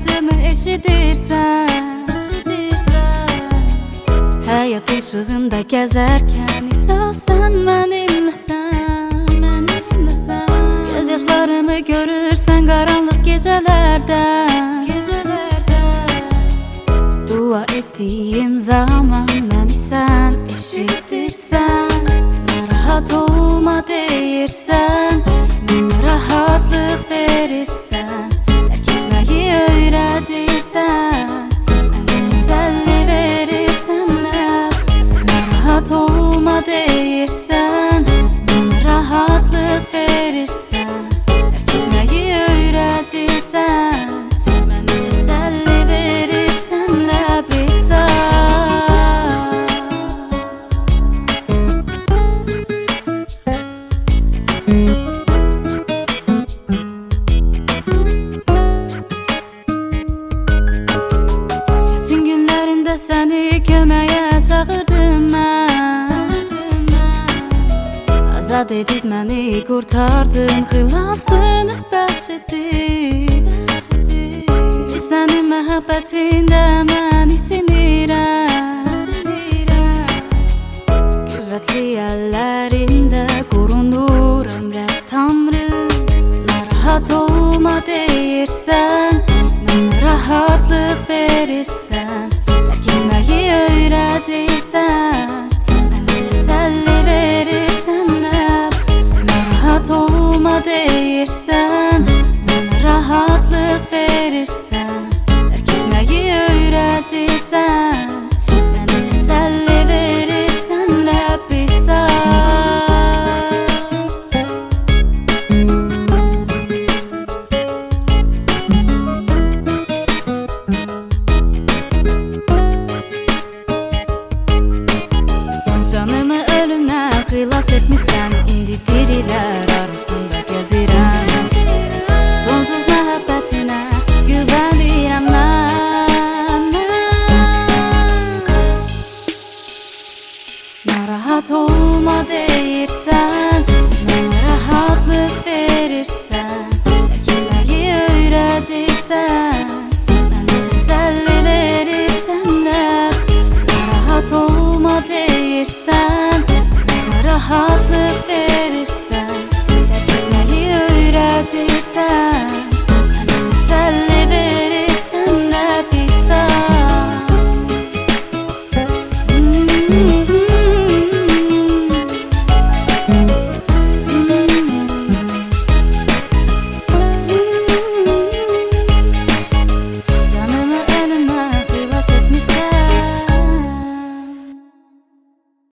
fəryadımı eşidirsən, həyat işığında gəzərkən İsasən mənimləsən, göz yaşlarımı görürsən qaranlıq gecələrdən, dua etdiyim zaman məni sən eşidirsən, narahat olma deyirsən, mənə rahatlıq verirsən, dərk etməyi öyrədirsən, mənə təsəlli verirsən, narahat olma deyirsən, mənə rahatlıq verirsən, dərk etməyi öyrədirsən, mənə təsəlli verirsən, Rəbbisən. Çətin günlərində səni köməyə çağırdım mən, azad edib məni qurtardın, xilasını bəxş etdin. Sənin məhəbbətində mən